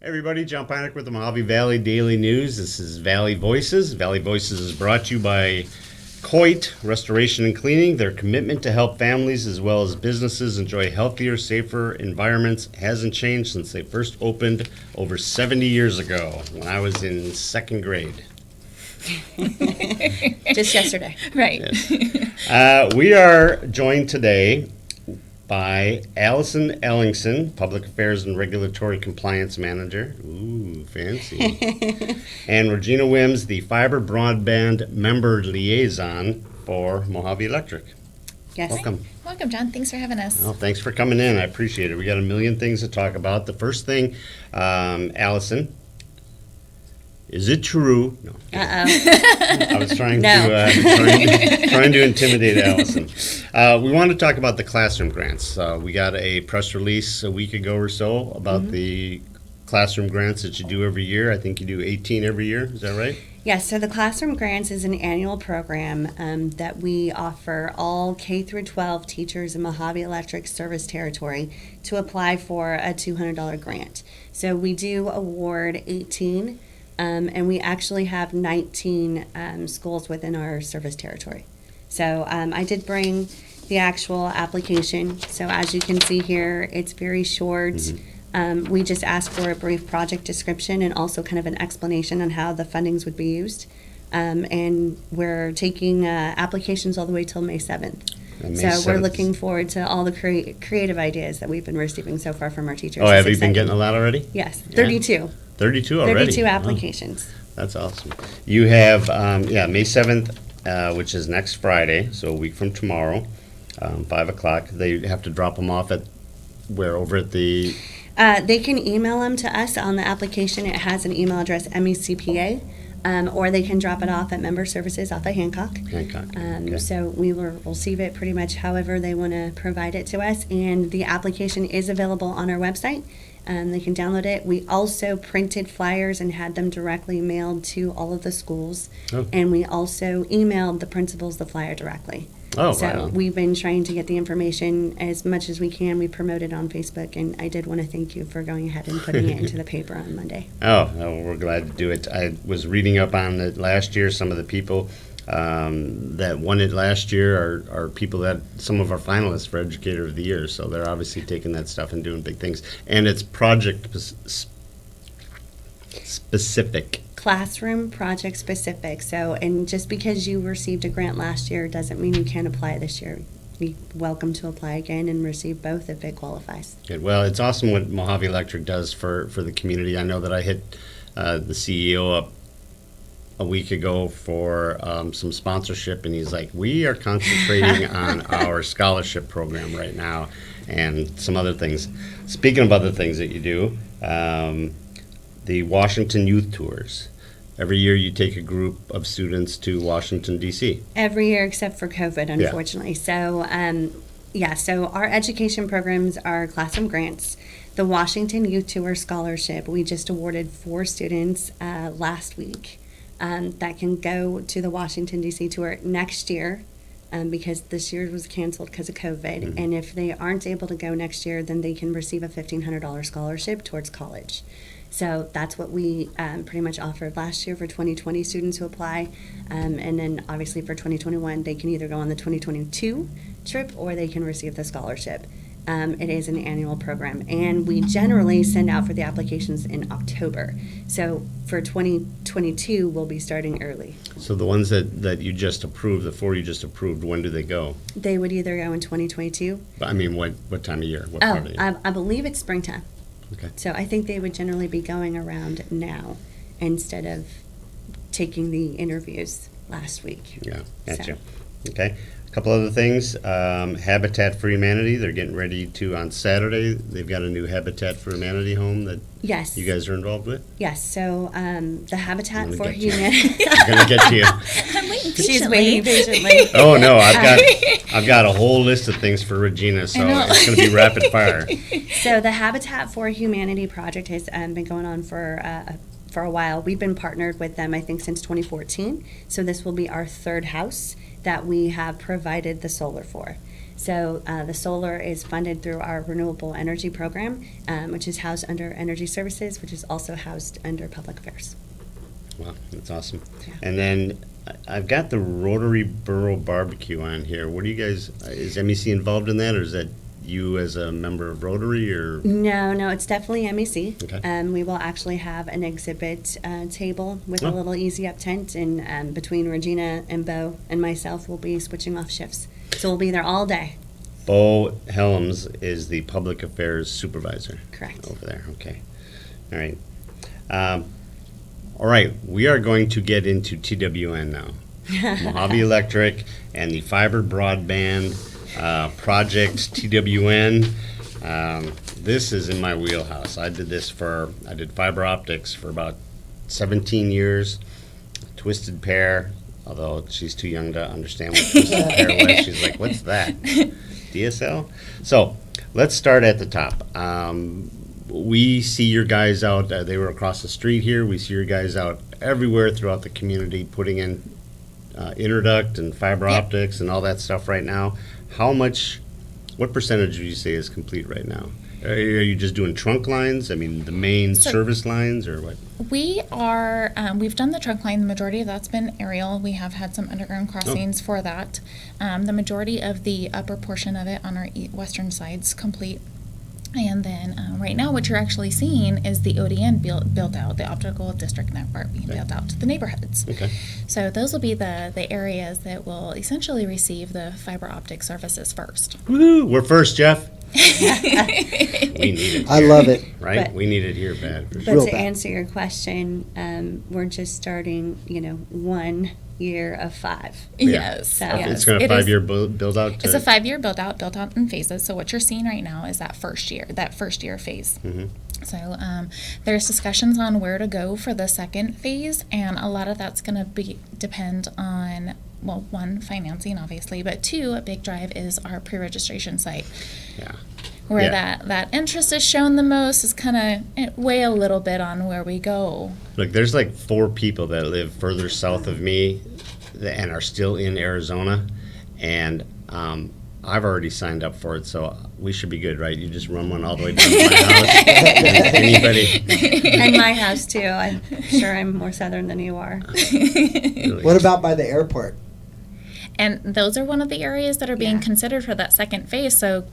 Everybody, John Panic with the Mojave Valley Daily News. This is Valley Voices. Valley Voices is brought to you by Coit Restoration and Cleaning. Their commitment to help families as well as businesses enjoy healthier, safer environments hasn't changed since they first opened over 70 years ago when I was in second grade. Just yesterday. Right. Yes. We are joined today by Allison Ellingson, Public Affairs and Regulatory Compliance Manager. Ooh, fancy. And Regina Wims, the Fiber Broadband Member Liaison for Mojave Electric. Yes. Welcome. Welcome, John. Thanks for having us. Well, thanks for coming in. I appreciate it. We got a million things to talk about. The first thing, Allison, is it true? No. I was trying to intimidate Allison. We want to talk about the classroom grants. We got a press release a week ago or so about the classroom grants that you do every year. I think you do 18 every year. Is that right? Yes, so the Classroom Grants is an annual program that we offer all K through 12 teachers in Mojave Electric service territory to apply for a $200 grant. So we do award 18. And we actually have 19 schools within our service territory. So I did bring the actual application. So as you can see here, it's very short. We just asked for a brief project description and also kind of an explanation on how the fundings would be used. And we're taking applications all the way till May 7th. So we're looking forward to all the creative ideas that we've been receiving so far from our teachers. Oh, have you been getting a lot already? Yes, 32. 32 already? 32 applications. Oh, that's awesome. You have, May 7th, which is next Friday, so a week from tomorrow, 5 o'clock. They have to drop them off at where? Over at the... They can email them to us on the application. It has an email address, MECPA, or they can drop it off at Member Services off of Hancock. Okay. So we will receive it pretty much however they want to provide it to us. And the application is available on our website. They can download it. We also printed flyers and had them directly mailed to all of the schools. Oh. And we also emailed the principals the flyer directly. Oh, so wow. we've been trying to get the information as much as we can. We promote it on Facebook, and I did want to thank you for going ahead and putting it into the paper on Monday. Oh, we're glad to do it. I was reading up on it last year. Some of the people that won it last year are people that some of our finalists for Educator of the Year. So they're obviously taking that stuff and doing big things. And it's project specific. Classroom project specific. So, and just because you received a grant last year doesn't mean you can't apply this year. You're welcome to apply again and receive both if it qualifies. Good. Well, it's awesome what Mojave Electric does for the community. I know that I hit the CEO up a week ago for some sponsorship, and he's like, we are concentrating on our scholarship program right now and some other things. Speaking of other things that you do, the Washington Youth Tours. Every year you take a group of students to Washington, D.C. Every year except for COVID, unfortunately. Yeah. So our education programs are classroom grants. The Washington Youth Tour Scholarship, we just awarded 4 students last week that can go to the Washington, D.C. tour next year because this year was canceled because of COVID. And if they aren't able to go next year, then they can receive a $1,500 scholarship towards college. So that's what we pretty much offered last year for 2020 students who apply. And then obviously for 2021, they can either go on the 2022 trip or they can receive the scholarship. It is an annual program. And we generally send out for the applications in October. So for 2022, we'll be starting early. So the ones that you just approved, the 4 you just approved, when do they go? They would either go in 2022. I mean, what time of year? What part of the year? I believe it's springtime. Okay. So I think they would generally be going around now instead of taking the interviews last week. Yeah, gotcha. Okay. A couple other things. Habitat for Humanity, they're getting ready to, on Saturday, they've got a new Habitat for Humanity home that Yes. you guys are involved with? Yes. So the Habitat for Humanity. I'm going to get to you. I'm waiting patiently. She's waiting patiently. Oh, no, I've got a whole list of things for Regina, so it's going to be rapid fire. So the Habitat for Humanity project has been going on for a while. We've been partnered with them, I think, since 2014. So this will be our 3rd house that we have provided the solar for. So the solar is funded through our renewable energy program, which is housed under Energy Services, which is also housed under Public Affairs. Wow, that's awesome. Yeah. And then I've got the Rotary Borough Barbecue on here. What do you guys, is MEC involved in that, or is that you as a member of Rotary, or? No, it's definitely MEC. Okay. We will actually have an exhibit table with Oh. a little easy up tent, and between Regina and Bo and myself, we'll be switching off shifts. So we'll be there all day. Bo Helms is the Public Affairs Supervisor. Correct. Over there, okay. All right. All right, we are going to get into TWN now. Mojave Electric and the fiber broadband project TWN. This is in my wheelhouse. I did fiber optics for about 17 years. Twisted pair, although she's too young to understand what twisted pair was. She's like, what's that? DSL? So let's start at the top. We see your guys out, they were across the street here. We see your guys out everywhere throughout the community putting in interduct and fiber optics and all that stuff right now. What percentage would you say is complete right now? Are you just doing trunk lines? I mean, the main service lines, or what? We are, we've done the trunk line. The majority of that's been aerial. We have had some underground crossings for that. The majority of the upper portion of it on our western side's complete. And then right now what you're actually seeing is the ODN built out, the optical district network being built out to the neighborhoods. Okay. So those will be the areas that will essentially receive the fiber optic services first. Woohoo! We're first, Jeff. We need it. I love it. Right? But- We need it here bad. For But sure. Real to bad. answer your question, we're just starting, 1 year of 5. Yes. So- yes. It's going to It is- 5-year build out. It's a 5-year build out in phases. So what you're seeing right now is that first year phase. Mm-hmm. So there's discussions on where to go for the second phase, and a lot of that's going to depend on, well, one, financing obviously, but two, a big drive is our pre-registration site. Yeah. Where Yeah. that interest is shown the most is kind of weigh a little bit on where we go. Look, there's like 4 people that live further south of me and are still in Arizona, and I've already signed up for it, so we should be good, right? You just run one all the way down to my house. Anybody? And my house too. I'm sure I'm more southern than you are. Really. What about by the airport? And those are one of the areas that are being Yeah. considered for that second phase. So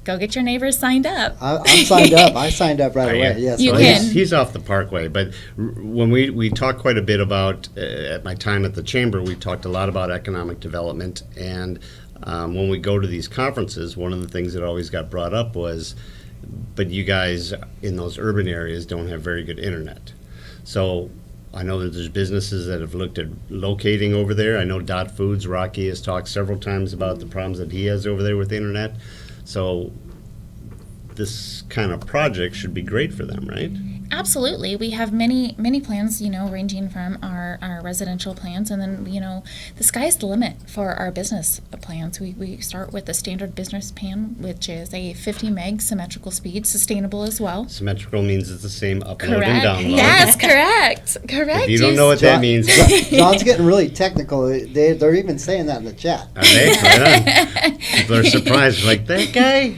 go get your neighbors signed up. I'm signed up. I signed up right Are away. you? Yes. You Well, I am. can. he's off the Parkway, but when we talked quite a bit about, at my time at the Chamber, we talked a lot about economic development, and when we go to these conferences, one of the things that always got brought up was, but you guys in those urban areas don't have very good internet. So I know that there's businesses that have looked at locating over there. I know Dot Foods, Rocky has talked several times about the problems that he has over there with the internet. So this kind of project should be great for them, right? Absolutely. We have many plans, ranging from our residential plans, and then, the sky's the limit for our business plans. We start with the standard business plan, which is a 50 meg symmetrical speed, sustainable as well. Symmetrical means it's the same upload and Correct. download. Yes, correct. If you don't know what that means, John's getting really technical. They're even saying that in the chat. are they? Right on. People are surprised, like, that guy?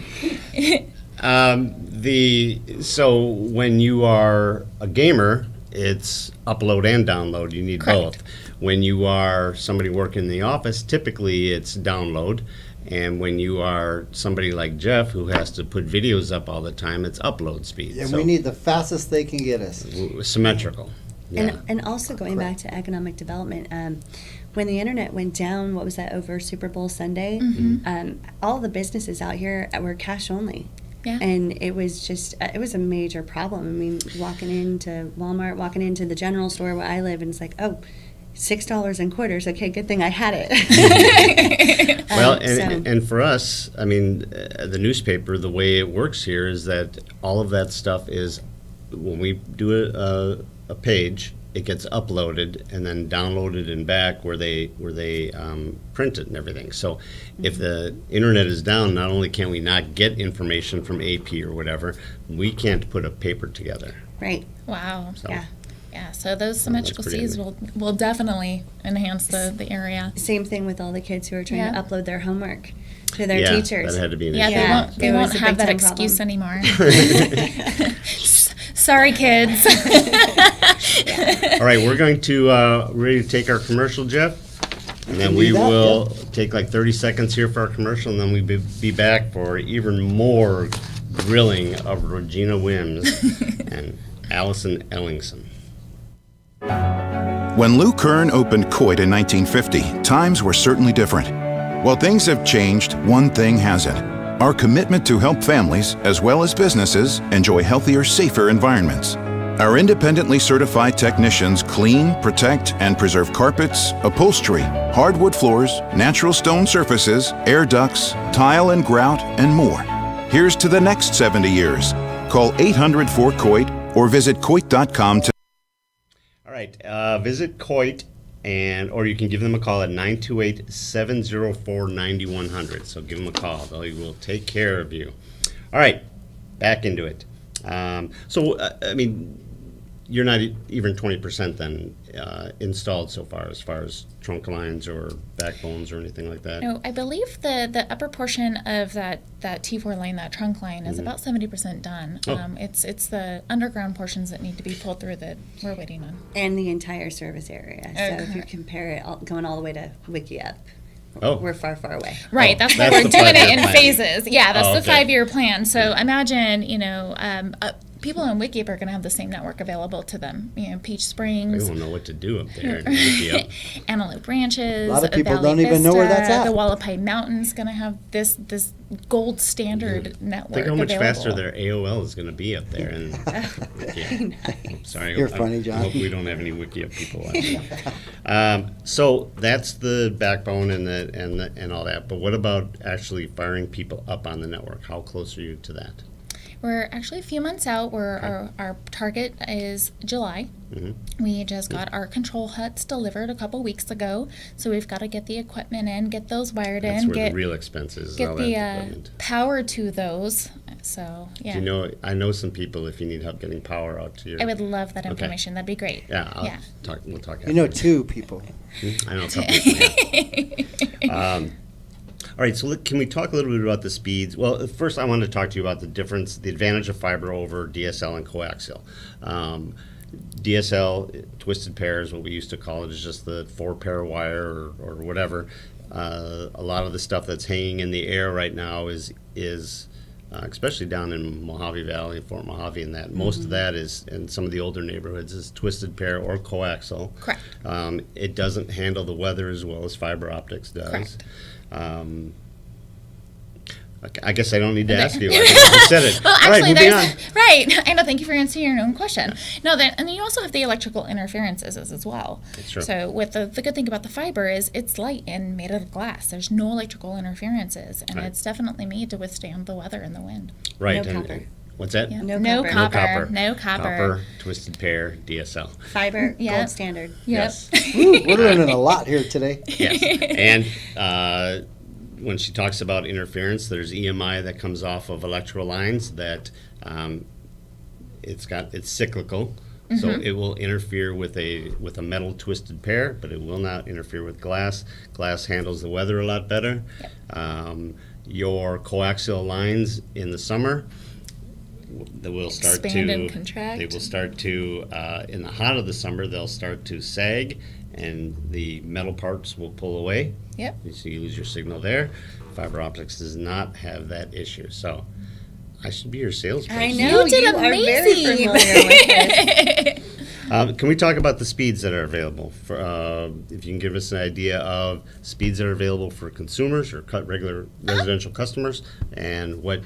So when you are a gamer, it's upload and download. You need Correct. both. When you are somebody working in the office, typically it's download. And when you are somebody like Jeff, who has to put videos up all the time, it's upload speed. And So we need the fastest they can get us. symmetrical. Yeah. And also going back to economic development, when the internet went down, what was that, over Super Bowl Sunday? All the businesses out here were cash only. Yeah. And it was just, it was a major problem. I mean, walking into Walmart, walking into the general store where I live, and it's like, oh, $6 in quarters. Okay, good thing I had it. Well, So- and for us, I mean, the newspaper, the way it works here is that all of that stuff is, when we do a page, it gets uploaded and then downloaded and back where they print it and everything. So if the internet is down, not only can we not get information from AP or whatever, we can't put a paper together. Right. Wow. So Yeah. Yeah, so those that's symmetrical pretty speeds will definitely enhance the area. Same thing with all the kids who are trying to Yeah. upload their homework to their Yeah, teachers. that had to be an Yeah, issue. Yeah, they it won't was a have big that time excuse problem. anymore. Sorry, kids. All right, we're going to ready to take our commercial, Jeff, and then can we do that, will take like 30 seconds here for our commercial, and then we'll be back for even more grilling of Regina Wims and Allison Ellingson. When Lou Kern opened Coit in 1950, times were certainly different. While things have changed, one thing hasn't: our commitment to help families, as well as businesses, enjoy healthier, safer environments. Our independently certified technicians clean, protect, and preserve carpets, upholstery, hardwood floors, natural stone surfaces, air ducts, tile and grout, and more. Here's to the next 70 years. Call 800-4COIT or visit Coit.com today. All right, visit Coit, or you can give them a call at 928-704-9100. So give them a call. They will take care of you. All right, back into it. I mean, you're not even 20% then installed so far as trunk lines or backbones or anything like that? No, I believe the upper portion of that T4 line, that trunk line, is about 70% done. Oh. It's the underground portions that need to be pulled through that we're waiting on. And the entire service area. So if you Okay. compare it going all the way to Wiki Up, Oh. we're far, far away. Right, Oh, that's why that's we're the doing it 5-year in plan. phases. Yeah, that's Oh, the okay. 5-year plan. So imagine, people in Wickiup are going to have the same network available to them. Peach They Springs, won't know what to do up there. in Wiki-Up. Antelope Branches, A lot of people Valley don't even know where that's Vista, at. The Wallapai Mountains going to have this gold standard network. Think how much faster available. their AOL is going to be up there. And I'm sorry, You're funny, John. I hope we don't have any Wiki-Up people watching. So that's the backbone and all that. But what about actually firing people up on the network? How close are you to that? We're actually a few months out. Our target is July. Mm-hmm. We just got our control huts delivered a couple weeks ago, so we've got to get the equipment in, get those wired That's in, where get the real expense is. get all the that equipment. power to those. So yeah, Do you know? I know some people. If you need help getting power out to your, I would love that Okay. information. That'd be great. Yeah, yeah. We'll talk. You know, afterwards. 2 people. I know a couple people. Yeah. All right, so can we talk a little bit about the speeds? Well, first I want to talk to you about the advantage of fiber over DSL and coaxial. DSL, twisted pair is what we used to call it, is just the 4-pair wire or whatever. A lot of the stuff that's hanging in the air right now is especially down in Mojave Valley, Fort Mojave, and that. Most of that is, in some of the older neighborhoods, is twisted pair or coaxial. Correct. It doesn't handle the weather as well as fiber optics does. Correct. I guess I don't need to ask you. I think I just said it. Well, All right, actually, moving on. right. I know. Thank you for answering your own question. No, and then you also have the electrical interferences as well. That's true. So, with the good thing about the fiber is it's light and made out of glass. There's no electrical interferences, and Right. it's definitely made to withstand the weather and the wind. Right. No and- copper. What's that? Yeah. No No copper. copper. No copper. Copper, twisted pair, DSL. Fiber, Yeah. gold standard. Yep. Yes. Ooh, we're learning a lot here today. Yes. And when she talks about interference, there's EMI that comes off of electrical lines that it's cyclical. So it will interfere with a metal twisted pair, but it will not interfere with glass. Glass handles the weather a lot better. Your coaxial lines in the summer, they will start Expand to and contract. They will start to in the hot of the summer they'll start to sag, and the metal parts will pull away. Yep. So you lose your signal there. Fiber optics does not have that issue. So I should be your salesperson. I know, You did you are very amazing. familiar with this. Can we talk about the speeds that are available? If you can give us an idea of speeds that are available for consumers or regular residential customers, and what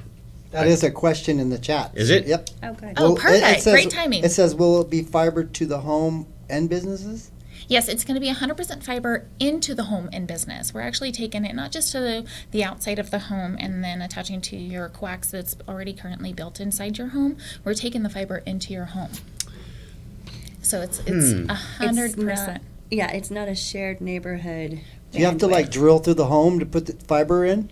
That is a question in the chat. Is it? Yep. Oh, good. Oh, It perfect. says- Great timing. It says, will it be fiber to the home and businesses? Yes, it's going to be 100% fiber into the home and business. We're actually taking it not just to the outside of the home and then attaching to your coax that's already currently built inside your home. We're taking the fiber into your home. So it's 100%. Yeah, it's not a shared neighborhood. Do you have to bandwidth. drill through the home to put the fiber in?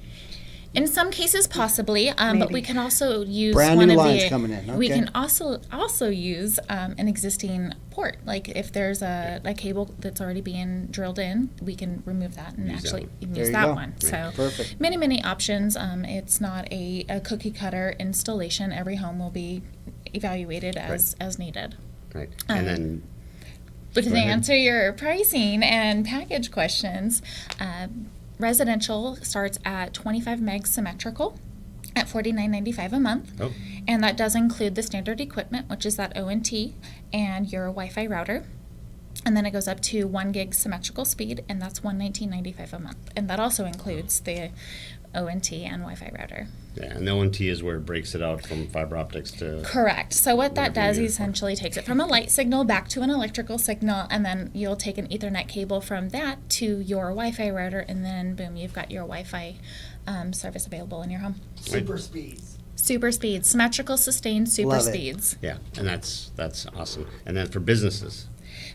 In some cases, possibly, but we Maybe. can also use Brand one new of lines the. coming in, We okay. can also use an existing port. Like if there's a cable that's already being drilled in, we can remove that and Use that actually one. use There you that go. one. So Perfect. many options. It's not a cookie cutter installation. Every home will be evaluated as needed. Right. And then, But to Go ahead. answer your pricing and package questions, residential starts at 25 megs symmetrical at $49.95 a month. oh, And that does include the standard equipment, which is that ONT and your Wi-Fi router. And then it goes up to 1 gig symmetrical speed, and that's $119.95 a month. And that also includes the ONT and Wi-Fi router. yeah, and the ONT is where it breaks it out from fiber optics to, Correct. So what that Whatever you does use it for. essentially takes it from a light signal back to an electrical signal, and then you'll take an Ethernet cable from that to your Wi-Fi router, and then boom, you've got your Wi-Fi service available in your home. Super speeds. Super speeds, symmetrical, sustained super Love it. speeds. yeah, and that's awesome. And then for businesses,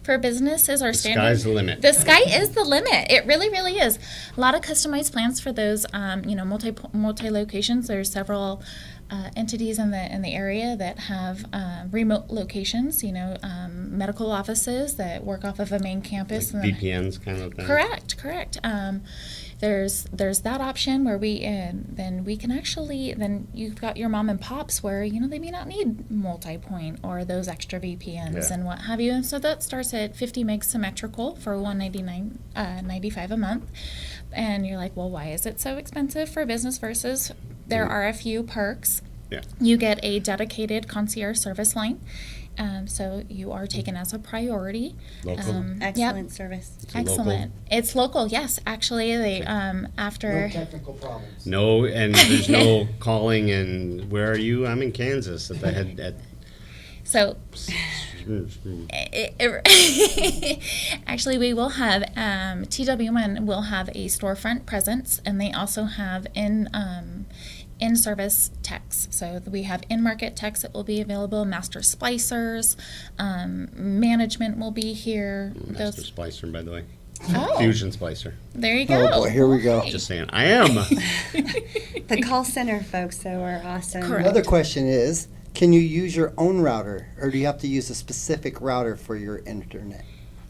For businesses, our the standard. sky's the limit. The sky is the limit. It really, really is. A lot of customized plans for those, multi locations. There's several entities in the area that have remote locations. Medical offices that work off of a main campus. Like and then- VPNs kind of thing. Correct. There's that option where then we can actually, then you've got your mom and pops where they may not need multi-point or those extra VPNs Yeah. and what have you. And so that starts at 50 megs symmetrical for $199.95 a month. And you're like, well, why is it so expensive for business versus? There are a few perks. Yeah. You get a dedicated concierge service line. So you are taken as a priority. Local. Yep. Excellent service. It's a local. Excellent. It's local, yes. Actually, they No after technical problems. No, and there's no calling and where are you? I'm in Kansas at the head at. so actually we will have TW1 will have a storefront presence, and they also have in-service techs. So we have in-market techs that will be available, master splicers, management will be here. Master Splicer, by the way. Oh, Fusion Splicer. there you go. Oh boy, here we go. Hey. Just saying. I am. The call center folks, though, are awesome. Correct. Another question is, can you use your own router, or do you have to use a specific router for your internet?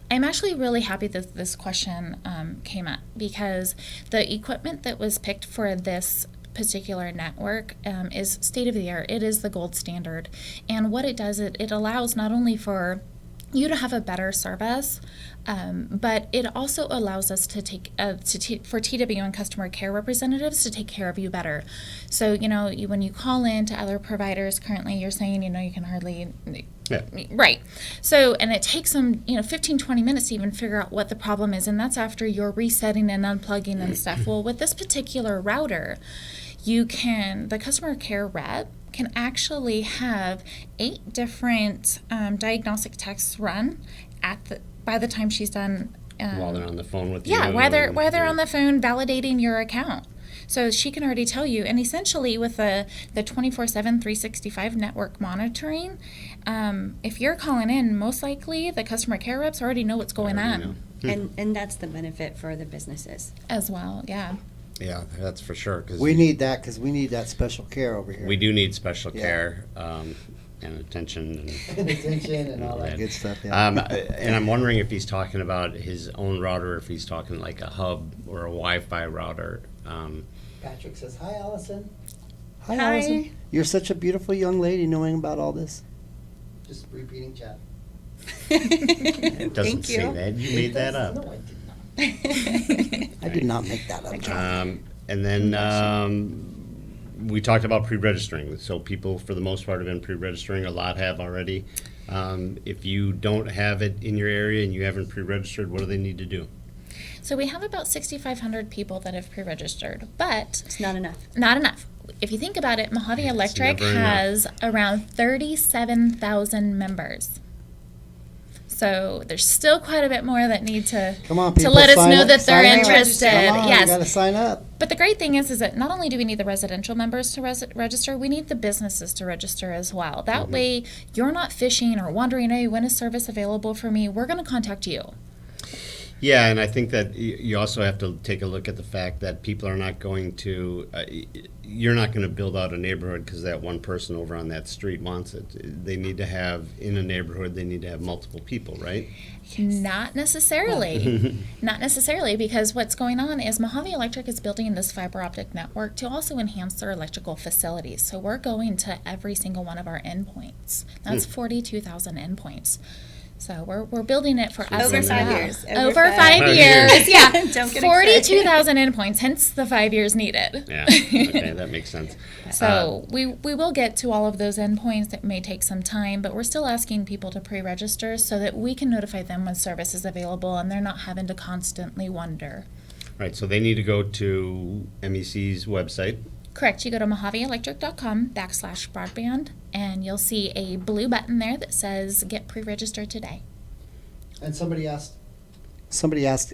I'm actually really happy that this question came up, because the equipment that was picked for this particular network is state of the art. It is the gold standard. And what it does, it allows not only for you to have a better service, but it also allows us to take for TW and customer care representatives to take care of you better. So when you call in to other providers, currently you're saying you can hardly. Yeah. Right. So, and it takes them, 15, 20 minutes to even figure out what the problem is. And that's after you're resetting and unplugging and stuff. Well, with this particular router, the customer care rep can actually have 8 different diagnostic texts run by the time she's done. While they're on the phone with you. Yeah, while they're and- on the phone validating your account. So she can already tell you, and essentially with the 24/7, 365 network monitoring, if you're calling in, most likely the customer care reps already know what's going Already on know. And that's the benefit for the businesses. as well. Yeah. Yeah, that's for sure. Cause We need that because we need that special care over here. we do need special Yeah. care and attention. And attention and all that good stuff. Yeah. And I'm wondering if he's talking about his own router, if he's talking like a hub or a Wi-Fi router. Patrick says, "Hi, Allison." Hi, Hi. Allison. You're such a beautiful young lady knowing about all this. Just repeating chat. It doesn't Thank say you. that. You made that up. No, I did not. I did not make that up, John. And then we talked about pre-registering. So people, for the most part, have been pre-registering. A lot have already. If you don't have it in your area and you haven't pre-registered, what do they need to do? So we have about 6,500 people that have pre-registered, but It's not enough. not enough. If you think about it, Mojave Electric never enough. has around 37,000 members. So there's still quite a bit more that need to Come on, to people, let us sign know up, that they're sign up. interested. Come on, you Yes. gotta sign up. But the great thing is that not only do we need the residential members to register, we need the businesses to register as well. That way, you're not fishing or wondering, hey, when is service available for me? We're going to contact you. Yeah, and I think that you also have to take a look at the fact that people are not going to, you're not going to build out a neighborhood because that one person over on that street wants it. They need to have, in a neighborhood, they need to have multiple people, right? Not necessarily. Not necessarily, because what's going on is Mojave Electric is building this fiber optic network to also enhance their electrical facilities. So we're going to every single one of our endpoints. That's 42,000 endpoints. So we're building it for us. Over as 5 well. years. Over Over 5 5 years. years. Yeah. Don't get 42,000 endpoints, hence the 5 years needed. Yeah, okay, that makes sense. So we will get to all of those endpoints. It may take some time, but we're still asking people to pre-register so that we can notify them when service is available and they're not having to constantly wonder. Right, so they need to go to MEC's website. Correct. You go to mojaveelectric.com/broadband and you'll see a blue button there that says get pre-registered today. And somebody asked,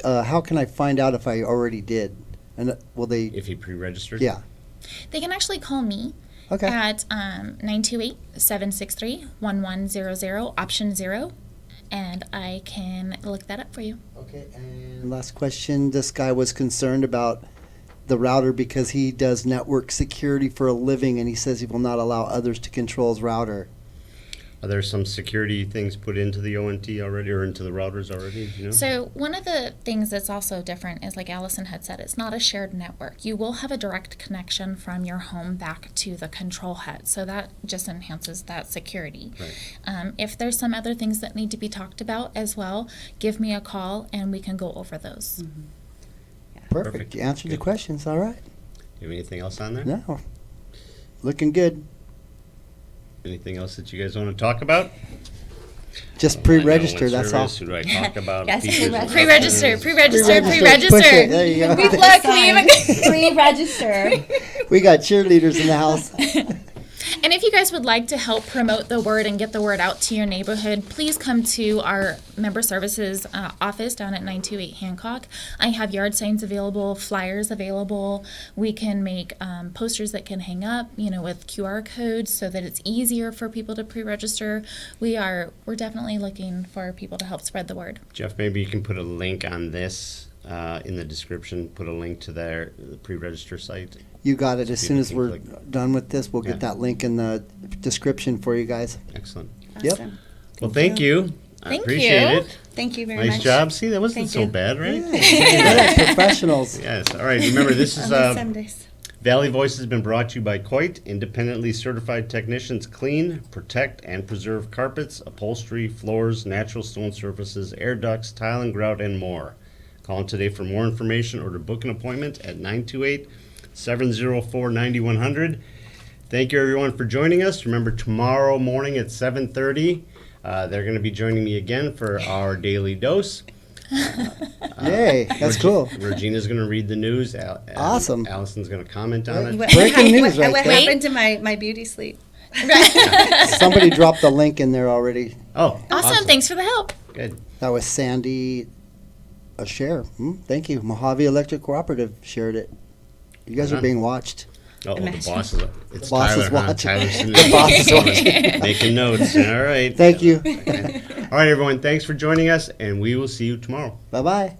how can I find out if I already did? And will they, If he pre-registered? yeah, They can actually call me okay. at 928-763-1100, option 0, and I can look that up for you. Okay, and last question, this guy was concerned about the router because he does network security for a living and he says he will not allow others to control his router. Are there some security things put into the ONT already or into the routers already? Do you know? So one of the things that's also different is, like Allison had said, it's not a shared network. You will have a direct connection from your home back to the control hut. So that just enhances that security. Right. If there's some other things that need to be talked about as well, give me a call and we can go over those. Perfect, Perfect. you answered the Good. questions, all right. Do you have anything else on there? No, looking good. Anything else that you guys want to talk about? Just I pre-register, know what that's all. service, Who do I talk about? Yes, Features and Pre-register, functions? pre-register, Push it, there you go. Good luck, we even Pre-register. We got cheerleaders in the house. And if you guys would like to help promote the word and get the word out to your neighborhood, please come to our member services office down at 928 Hancock. I have yard signs available, flyers available. We can make posters that can hang up, with QR codes so that it's easier for people to pre-register. We're definitely looking for people to help spread the word. Jeff, maybe you can put a link on this in the description. Put a link to the pre-register site. You got it. As soon as we're People can done with this, we'll get Yeah. that link in the description for you guys. Excellent. Yep. Awesome. Well, thank you. I Thank appreciate you. it. Thank you very much. Nice job. See, that wasn't Thank so you. bad, right? Yeah, professionals. Yes. All right. Remember, this is On Sundays. Valley Voice has been brought to you by Coit, independently certified technicians clean, protect, and preserve carpets, upholstery, floors, natural stone surfaces, air ducts, tile and grout, and more. Call them today for more information or to book an appointment at 928-704-9100. Thank you, everyone, for joining us. Remember, tomorrow morning at 7:30, they're going to be joining me again for our daily dose. Yay, that's cool. Regina's going to read the news. Awesome. Allison's going to comment on it. Breaking news right What there. happened to my beauty sleep? Somebody dropped the link in there already. Oh, Awesome. Thanks for the help. Good. That was Sandy, a share. Thank you. Mojave Electric Cooperative shared it. You guys are Uh-huh. being watched. Oh, the Imagine. boss is it's Boss Tyler, is huh? watching. Tyler's sitting The boss is there making notes. All right. Thank you. All right, everyone. Thanks for joining us, and we will see you tomorrow. Bye-bye.